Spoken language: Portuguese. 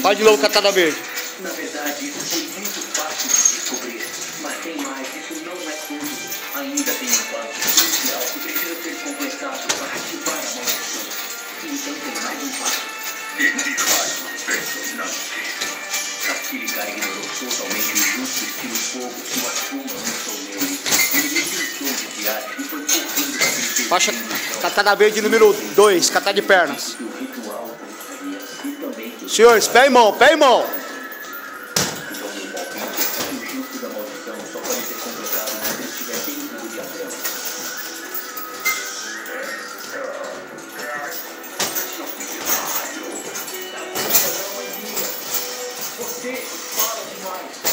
Faz de novo catada verde. Na verdade, isso foi muito fácil de descobrir. Mas tem mais, isso não é tudo. Ainda tem um passo crucial que precisa ser completado para ativar a maldição. Então tem mais um passo. Identify o personagem. Katilicar ignorou totalmente o justo estilo fogo que o Akuma lançou nele. Ele nem tentou desviar e foi correndo daquele Faixa perfil. catada verde número 2, catada de pernas. Que o ritual começaria e também que Senhores, pé e mão, pé e mão. então meu palpite é que o justo da maldição só pode ser completado quando ele estiver dentro do diagrama. Você fala demais.